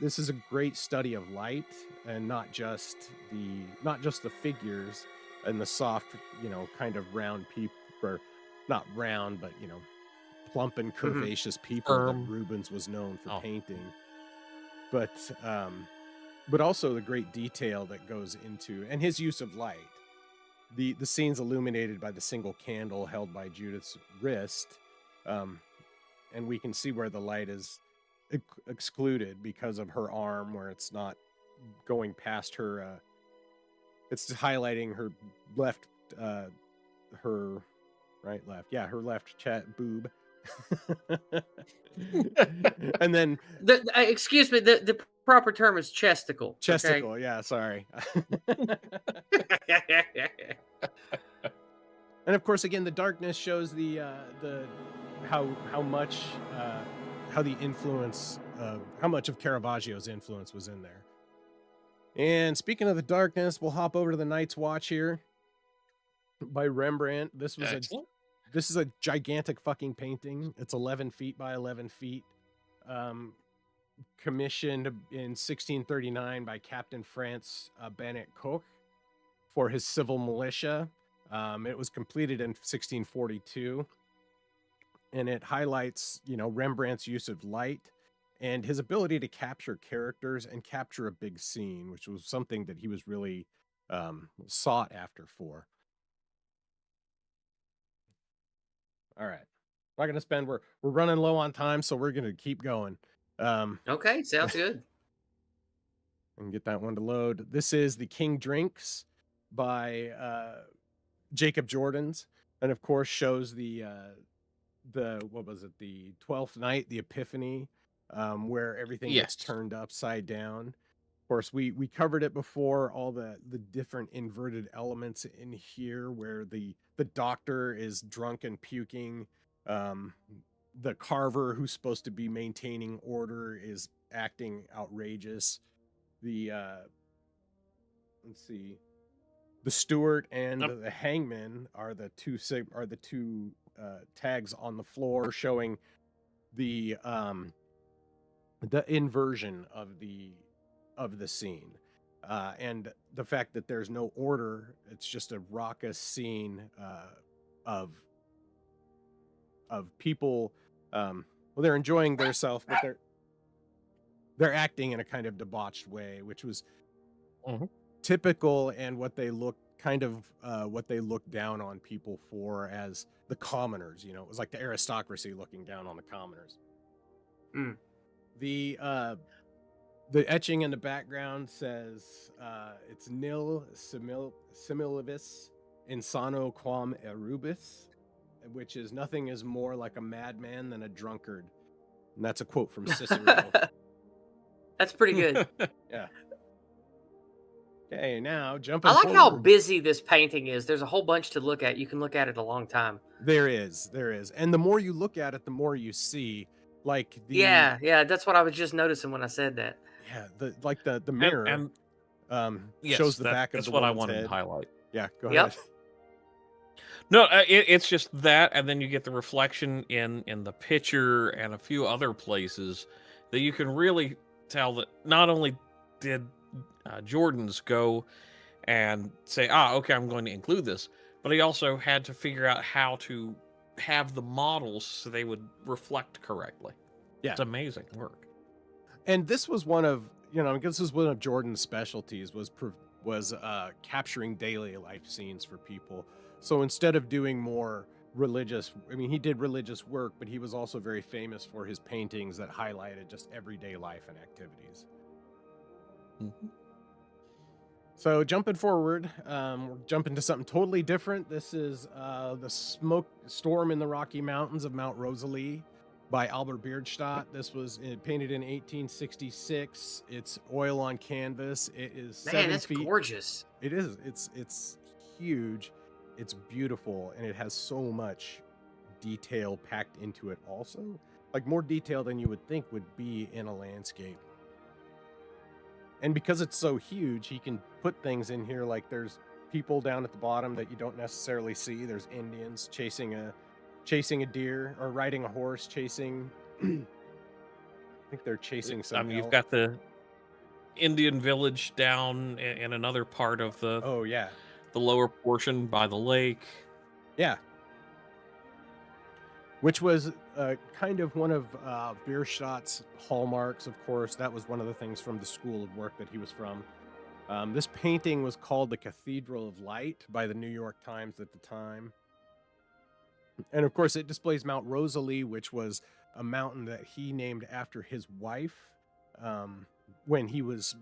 This is a great study of light, and not just the figures and the soft, kind of round people, or not round, but plump and curvaceous people that Rubens was known for painting. But also the great detail that goes into, and his use of light. The scene's illuminated by the single candle held by Judith's wrist, and we can see where the light is excluded because of her arm, where it's not going past her. It's highlighting her left, her left boob. And then excuse me, the proper term is chesticle. Chesticle, okay? Yeah, sorry. And of course, again, the darkness shows how much of Caravaggio's influence was in there. And speaking of the darkness, we'll hop over to the Night's Watch here by Rembrandt. This is a gigantic fucking painting. It's 11 feet by 11 feet. Commissioned in 1639 by Captain France Bennet Koch for his civil militia. It was completed in 1642. And it highlights, Rembrandt's use of light and his ability to capture characters and capture a big scene, which was something that he was really sought after for. All right. I'm not going to spend, we're running low on time, so we're going to keep going. Okay, sounds good. And get that one to load. This is The King Drinks by Jacob Jordan's, and of course shows the 12th night, the Epiphany, where everything gets turned upside down. Of course, we covered it before, all the different inverted elements in here, where the doctor is drunk and puking. The carver, who's supposed to be maintaining order, is acting outrageous. The steward and the hangman are the two tags on the floor, showing the inversion of the scene, and the fact that there's no order. It's just a raucous scene of people. They're enjoying themselves, but they're acting in a kind of debauched way, which was typical, and what they looked kind of what they looked down on people for as the commoners. You know, it was like the aristocracy looking down on the commoners. Mm. The etching in the background says it's nil similibus insano quam erubis, which is nothing is more like a madman than a drunkard. And that's a quote from Cicero. That's pretty good. Yeah. Okay, now jumping I like how forward. busy this painting is. There's a whole bunch to look at. You can look at it a long time. There is. And the more you look at it, the more you see. Like the Yeah, that's what I was just noticing when I said that. Yeah, the mirror yes, shows the back of that's the what I woman's wanted head. to highlight. Yeah, go Yep. ahead. No, it's just that, and then you get the reflection in the picture and a few other places that you can really tell that not only did Jordan's go and say, okay, I'm going to include this, but he also had to figure out how to have the models so they would reflect correctly. Yeah. It's amazing work. And this was one of, this was one of Jordan's specialties was capturing daily life scenes for people. So instead of doing more religious, he did religious work, but he was also very famous for his paintings that highlighted just everyday life and activities. Mm-hmm. So jumping forward, we're jumping to something totally different. This is the Smoke Storm in the Rocky Mountains of Mount Rosalie by Albrecht. This was painted in 1866. It's oil on canvas. It is 7 that's feet. gorgeous. It is. It's huge. It's beautiful, and it has so much detail packed into it. Also, like more detail than you would think would be in a landscape. And because it's so huge, he can put things in here like there's people down at the bottom that you don't necessarily see. There's Indians chasing a deer or riding a horse chasing. I think they're chasing some. You've got the Indian village down in another part of the the lower portion by the lake. Yeah. Which was kind of one of Bierstadt's hallmarks, of course. That was one of the things from the school of work that he was from. This painting was called the Cathedral of Light by the New York Times at the time. And of course, it displays Mount Rosalie, which was a mountain that he named after his wife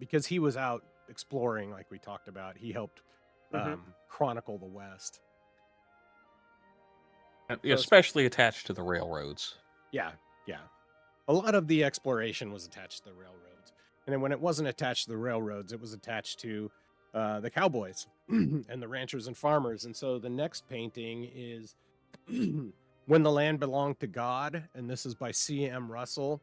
because he was out exploring, like we talked about. He helped chronicle the West. Especially attached to the railroads. Yeah. A lot of the exploration was attached to the railroads. And then when it wasn't attached to the railroads, it was attached to the cowboys and the ranchers and farmers. And so the next painting is When the Land Belonged to God, and this is by C.M. Russell.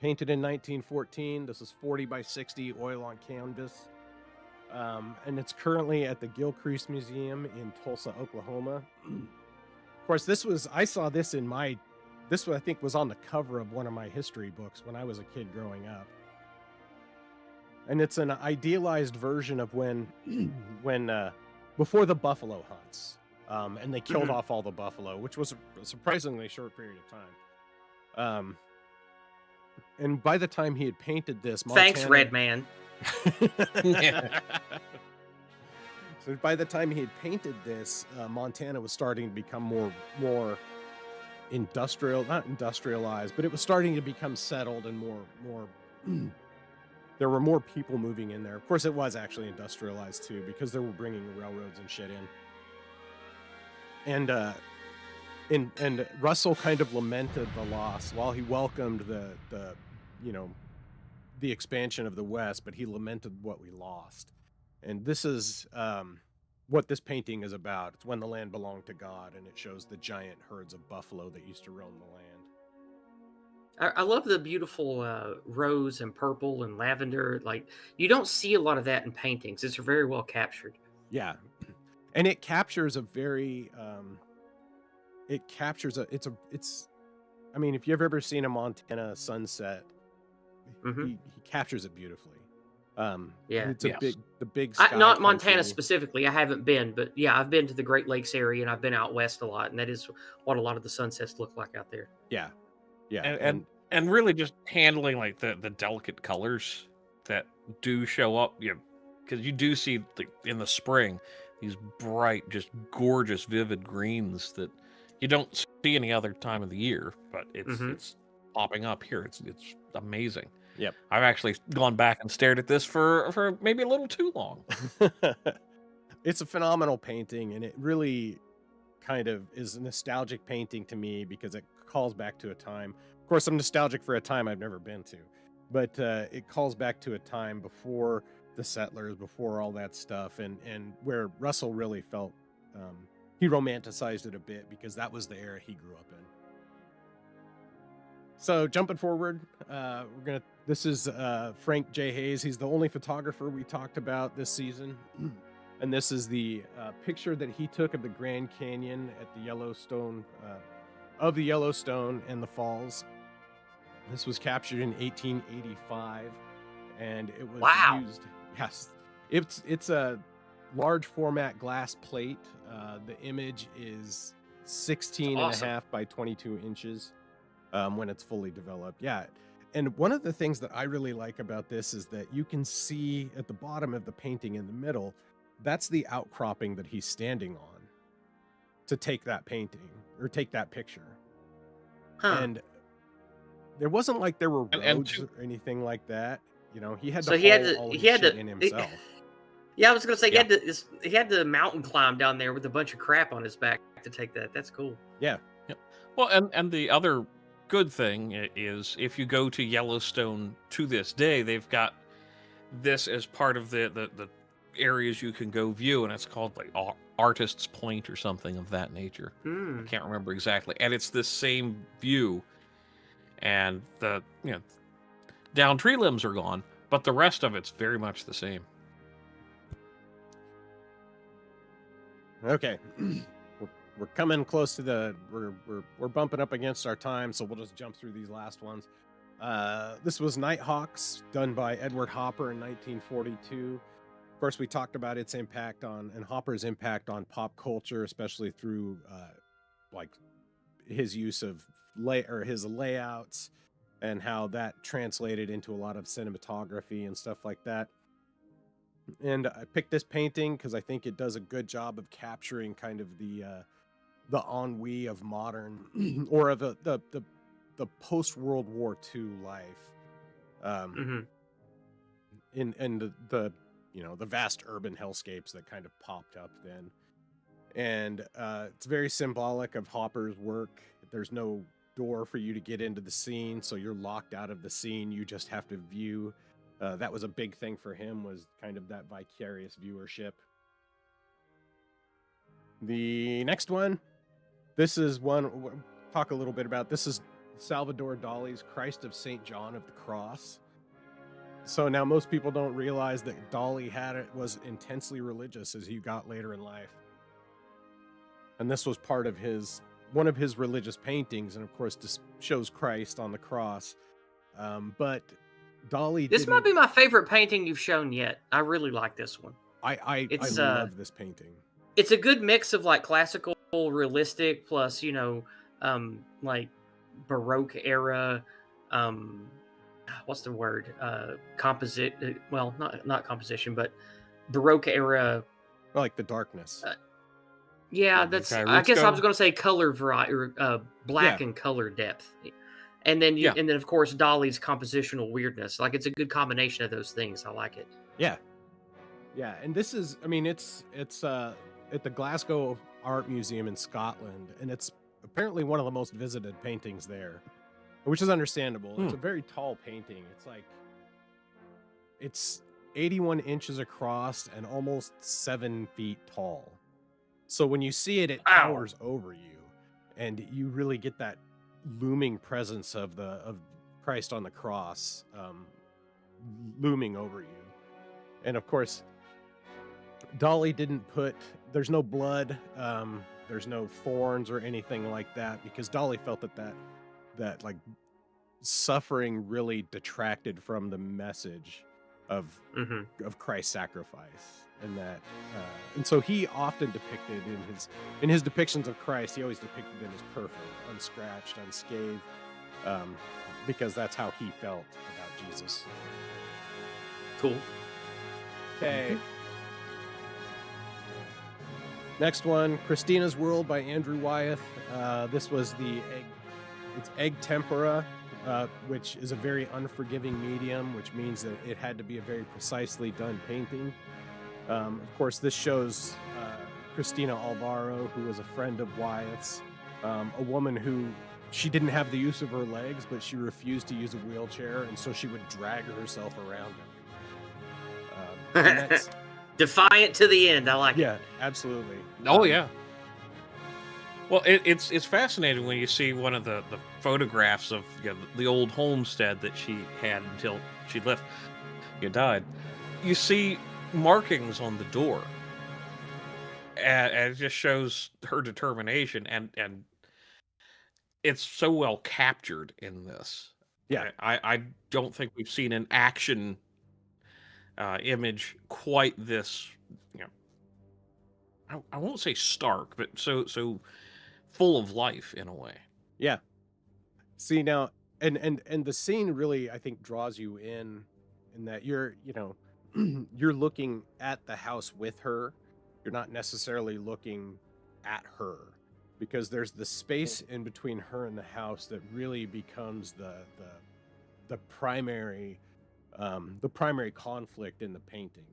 Painted in 1914. This is 40 by 60 oil on canvas. And it's currently at the Gilcrease Museum in Tulsa, Oklahoma. Of course, I saw this I think was on the cover of one of my history books when I was a kid growing up. And it's an idealized version of when before the buffalo hunts. And they killed off all the buffalo, which was a surprisingly short period of time. And by the time he had painted this, Thanks, Red Man. So by the time he had painted this, Montana was starting to become more not industrialized, but it was starting to become settled and more. There were more people moving in there. Of course, it was actually industrialized too, because they were bringing railroads and shit in. And Russell kind of lamented the loss while he welcomed the expansion of the West, but he lamented what we lost. And this is what this painting is about. It's When the Land Belonged to God, and it shows the giant herds of buffalo that used to roam the land. I love the beautiful rose and purple and lavender. Like, you don't see a lot of that in paintings. It's very well captured. Yeah. And it captures a very if you've ever seen a Montana sunset, he captures it beautifully. It's the big sky not Montana specifically. I haven't been, but yeah, I've been to the Great Lakes area and I've been out west a lot, and that is what a lot of the sunsets look like out there. Yeah. And really just handling like the delicate colors that do show up, because you do see in the spring these bright, just gorgeous, vivid greens that you don't see any other time of the year, but it's popping up here. It's amazing. Yep. I've actually gone back and stared at this for maybe a little too long. It's a phenomenal painting, and it really kind of is a nostalgic painting to me because it calls back to a time. Of course, I'm nostalgic for a time I've never been to, but it calls back to a time before the settlers, before all that stuff, and where Russell really felt he romanticized it a bit because that was the era he grew up in. So jumping forward, this is Frank J. Hayes. He's the only photographer we talked about this season. And this is the picture that he took of the Grand Canyon at the Yellowstone, of the Yellowstone and the falls. This was captured in 1885, and it was used. Yes, it's a large format glass plate. The image is 16 and a half by 22 inches when it's fully developed. Yeah. And one of the things that I really like about this is that you can see at the bottom of the painting in the middle, that's the outcropping that he's standing on to take that painting or take that picture. And there wasn't like there were roads or anything like that. You know, he had to haul all his shit in himself. Yeah, I was gonna say he had the mountain climb down there with a bunch of crap on his back to take that. That's cool. Yeah. Well, and the other good thing is if you go to Yellowstone to this day, they've got this as part of the areas you can go view, and it's called like Artist's Point or something of that nature. I can't remember exactly. And it's this same view, and the down tree limbs are gone, but the rest of it's very much the same. Okay. We're coming close to the we're bumping up against our time, so we'll just jump through these last ones. This was Nighthawks, done by Edward Hopper in 1942. Of course, we talked about its impact on and Hopper's impact on pop culture, especially through like his use of his layouts and how that translated into a lot of cinematography and stuff like that. And I picked this painting because I think it does a good job of capturing kind of the ennui of modern or of the post World War II life, in the the vast urban hellscapes that kind of popped up then. And it's very symbolic of Hopper's work. There's no door for you to get into the scene, so you're locked out of the scene. You just have to view. That was a big thing for him, was kind of that vicarious viewership. The next one, this is one we'll talk a little bit about. This is Salvador Dali's Christ of St. John of the Cross. So now most people don't realize that Dali was intensely religious as he got later in life. And this was part of one of his religious paintings, and of course this shows Christ on the cross. But Dali This might be my favorite painting you've shown yet. I really like this one. I love this painting. It's a good mix of like classical, realistic, plus like Baroque era. What's the word? Composite. Well, not composition, but Baroque era. Like the darkness. Yeah, that's. I guess I was going to say color variety, or black and color depth. And then and then of course Dali's compositional weirdness. Like it's a good combination of those things. I like it. Yeah. And this is, I mean, it's at the Glasgow Art Museum in Scotland, and it's apparently one of the most visited paintings there, which is understandable. It's a very tall painting. It's 81 inches across and almost 7 feet tall. So when you see it, it towers over you, and you really get that looming presence of Christ on the cross looming over you. And of course, Dali didn't there's no blood, there's no thorns or anything like that, because Dali felt that like suffering really detracted from the message of Christ's sacrifice. And that and so he often depicted in his depictions of Christ, he always depicted him as perfect, unscratched, unscathed, because that's how he felt about Jesus. Cool. Okay. Next one, Christina's World by Andrew Wyeth. This was it's egg tempera, which is a very unforgiving medium, which means that it had to be a very precisely done painting. Of course, this shows Christina Alvaro, who was a friend of Wyeth's, a woman who she didn't have the use of her legs, but she refused to use a wheelchair, and so she would drag herself around it. Defiant to the end. I like it. Yeah, absolutely. Oh yeah. Well, it's fascinating when you see one of the photographs of the old homestead that she had until she died. You see markings on the door, and it just shows her determination, and it's so well captured in this. Yeah, I don't think we've seen an action image quite this, I won't say stark, but so full of life in a way. yeah. See now, and the scene really, I think, draws you in that you're you're looking at the house with her. You're not necessarily looking at her, because there's the space in between her and the house that really becomes the primary conflict in the painting.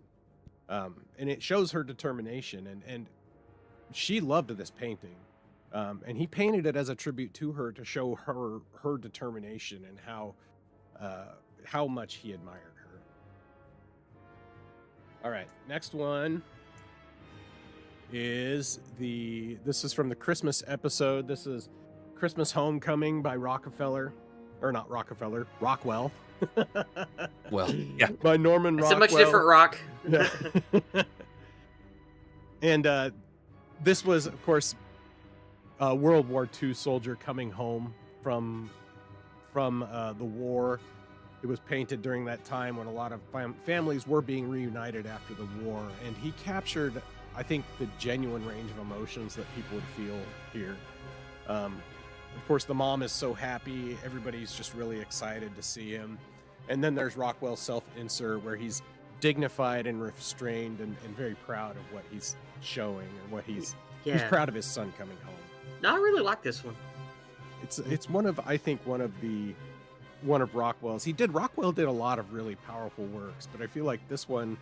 And it shows her determination, and she loved this painting. And he painted it as a tribute to her, to show her determination and how much he admired her. All right, next one is this is from the Christmas episode. This is Christmas Homecoming by Rockwell. Well, yeah. By Norman Rockwell. It's a much different rock. Yeah. And this was, of course, a World War II soldier coming home from the war. It was painted during that time when a lot of families were being reunited after the war, and he captured, I think, the genuine range of emotions that people would feel here. Of course, the mom is so happy. Everybody's just really excited to see him. And then there's Rockwell's self-insert, where he's dignified and restrained and very proud of what he's showing, or what he's proud of his son coming home. No, I really like this one. It's one of Rockwell's. Rockwell did a lot of really powerful works, but I feel like this one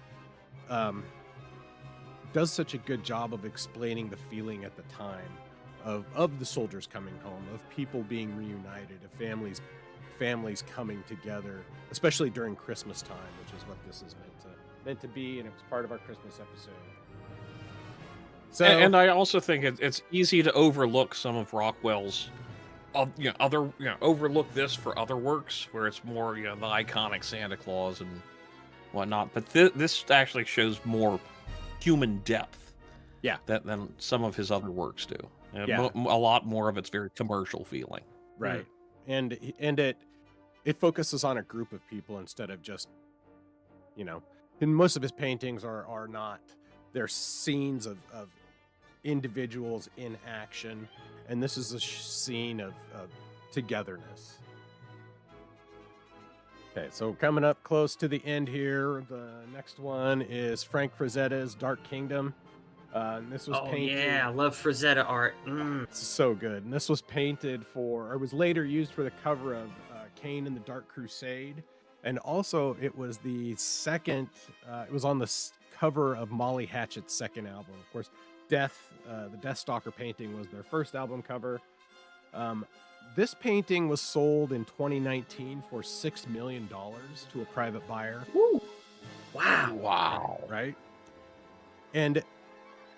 does such a good job of explaining the feeling at the time of the soldiers coming home, of people being reunited, of families coming together, especially during Christmas time, which is what this is meant to be, and it was part of our Christmas episode. So, and I also think it's easy to overlook some of Rockwell's overlook this for other works where it's more the iconic Santa Claus and whatnot, but this actually shows more human depth than some of his other works do. A lot more of it's very commercial feeling. Right. And it focuses on a group of people instead of just, and most of his paintings are not, they're scenes of individuals in action, and this is a scene of togetherness. Okay, so coming up close to the end here, the next one is Frank Frazetta's Dark Kingdom. This was painted. Oh yeah, I love Frazetta art. It's so good. And this was painted was later used for the cover of Cain and the Dark Crusade, and also it was the second. It was on the cover of Molly Hatchett's second album. Of course, the Deathstalker painting was their first album cover. This painting was sold in 2019 for $6 million to a private buyer. Woo. Wow. Right? And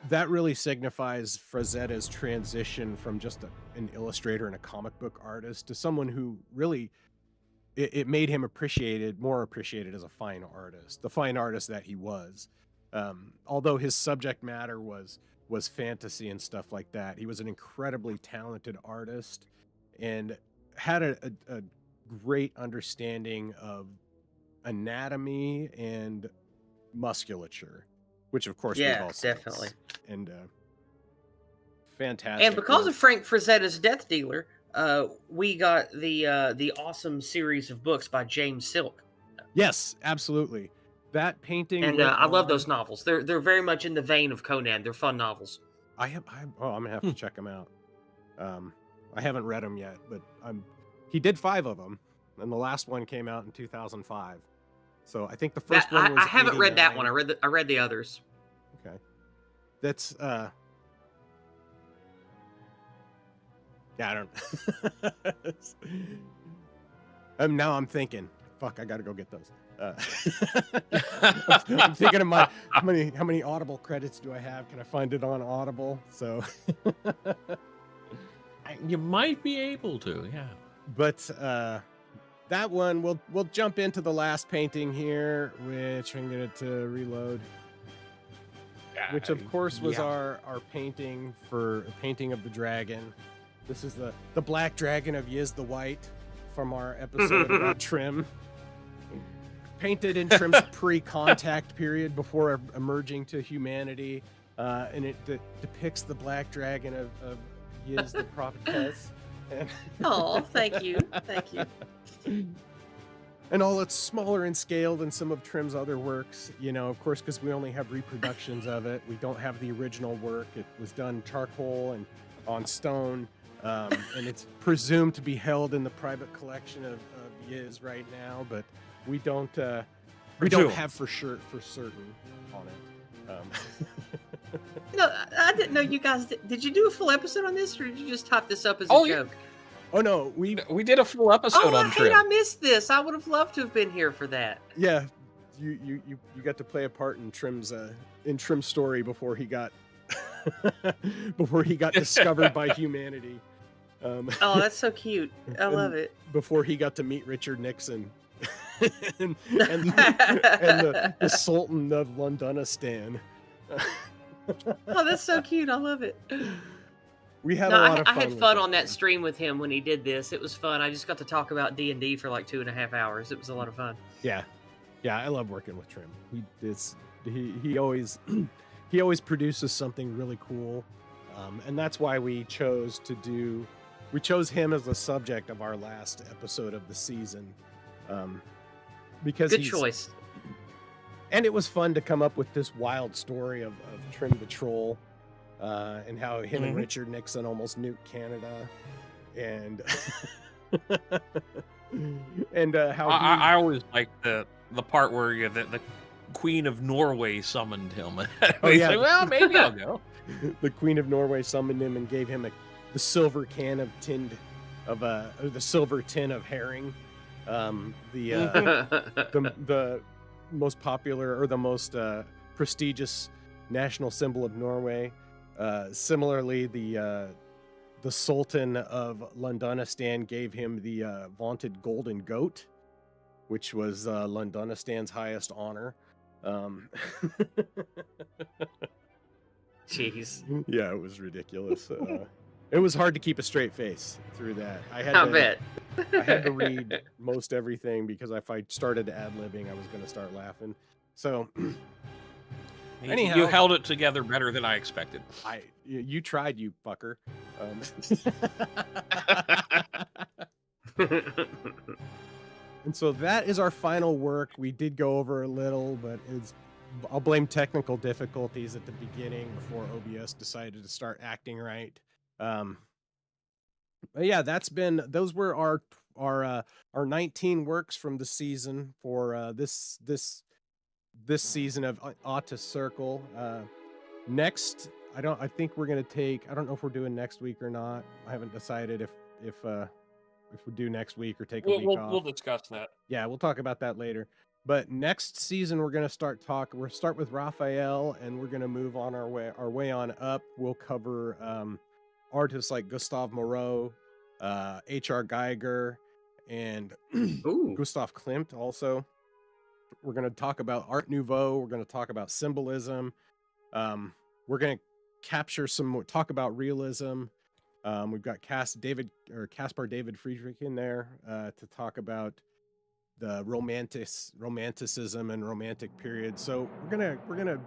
that really signifies Frazetta's transition from just an illustrator and a comic book artist to someone who really, it made him more appreciated as a fine artist, the fine artist that he was. Although his subject matter was fantasy and stuff like that, he was an incredibly talented artist and had a great understanding of anatomy and musculature, which of course we've all seen. Definitely. And fantastic. And because of Frank Frazetta's Death Dealer, we got the awesome series of books by James Silk. Yes, absolutely. that painting. And went I love on- those novels. They're very much in the vein of Conan. They're fun novels. I'm gonna have to check them out. I haven't read them yet, but he did 5 of them, and the last one came out in 2005. So I think the first one was I haven't read that 89. one. I read the others. Okay, that's yeah, I don't. Now I'm thinking, fuck, I gotta go get those. I'm thinking of how many Audible credits do I have? Can I find it on Audible? So You might be able to, yeah. But that one, we'll jump into the last painting here, which I'm gonna to reload. Which of course was our painting for a painting of the dragon. This is the black dragon of Yiz the White from our episode about Trim. Painted in Trim's pre-contact period before emerging to humanity. And it depicts the black dragon of Yiz the prophetess. Oh, thank you. Thank you. And all it's smaller in scale than some of Trim's other works, of course, because we only have reproductions of it. We don't have the original work. It was done charcoal and on stone, and it's presumed to be held in the private collection of Yiz right now, but we don't have for certain on it. No, I didn't know you guys did you do a full episode on this, or did you just type this up as a joke? Oh no, we did a full episode on Trim. I missed this. I would have loved to have been here for that. Yeah, you got to play a part in Trim's story before he got discovered by humanity. Oh, that's so cute. I love it. Before he got to meet Richard Nixon and the Sultan of Londonistan. Oh, that's so cute. I love it. We had a lot of fun. I had fun on that stream with him when he did this. It was fun. I just got to talk about D&D for like 2.5 hours. It was a lot of fun. Yeah, I love working with Trim. He always he always produces something really cool, and that's why we chose him as the subject of our last episode of the season, because good choice. And it was fun to come up with this wild story of Trim the Troll. And how him and Richard Nixon almost nuked Canada, and how I always like the part where the Queen of Norway summoned him. He's like, well, maybe I'll go. The Queen of Norway summoned him and gave him the silver tin of herring, the most popular or the most prestigious national symbol of Norway. Similarly, the Sultan of Londonistan gave him the vaunted golden goat, which was Londonistan's highest honor. Jeez. Yeah, it was ridiculous. It was hard to keep a straight face through that. I bet. I had to read most everything because if I started ad-libbing, I was going to start laughing. So... Anyhow, you held it together better than I expected. You tried, you fucker. And so that is our final work. We did go over a little, but I'll blame technical difficulties at the beginning before OBS decided to start acting right. But yeah, those were our 19 works from the season for this season of Autist Circle. Next, I think we're gonna I don't know if we're doing next week or not. I haven't decided if we do next week or take a week off. We'll discuss that. Yeah, we'll talk about that later. But next season we're gonna start with Raphael, and we're gonna move on our way on up. We'll cover artists like Gustave Moreau, H.R. Geiger, and Gustav Klimt also. We're going to talk about Art Nouveau. We're going to talk about symbolism. We're going to talk about realism. We've got Caspar David Friedrich in there to talk about the romanticism and romantic period. So we're gonna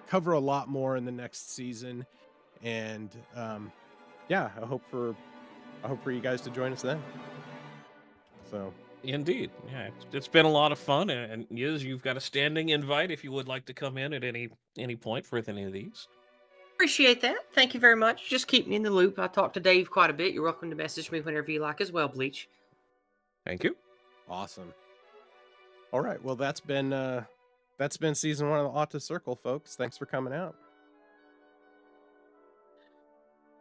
cover a lot more in the next season, and I hope for you guys to join us then. So Indeed. Yeah, it's been a lot of fun, and Yiz, you've got a standing invite if you would like to come in at any point with any of these. Appreciate that. Thank you very much. Just keep me in the loop. I talk to Dave quite a bit. You're welcome to message me whenever you like as well, Bleach. Thank you. Awesome. All right. Well, that's been season 1 of the Autist Circle, folks. Thanks for coming out.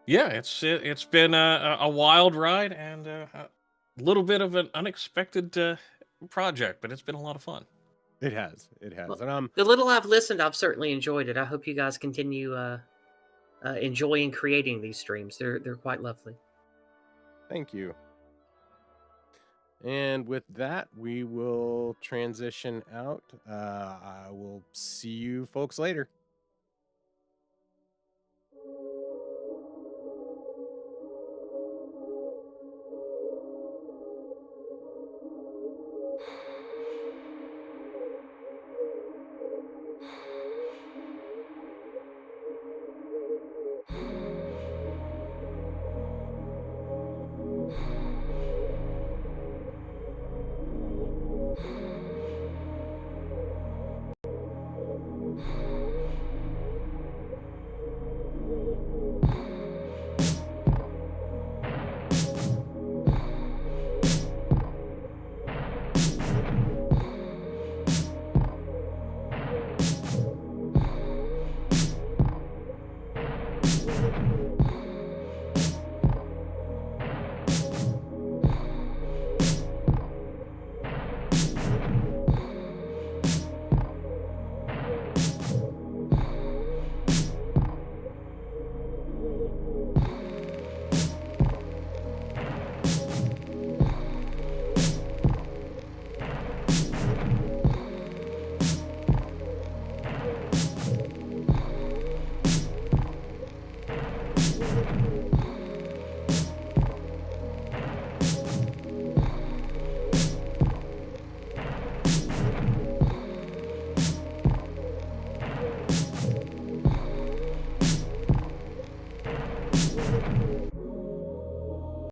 Yeah, it's been a wild ride and a little bit of an unexpected project, but it's been a lot of fun. It has. Well, And the little I've listened, I've certainly enjoyed it. I hope you guys continue enjoying creating these streams. They're quite lovely. thank you. And with that, we will transition out. I will see you folks later.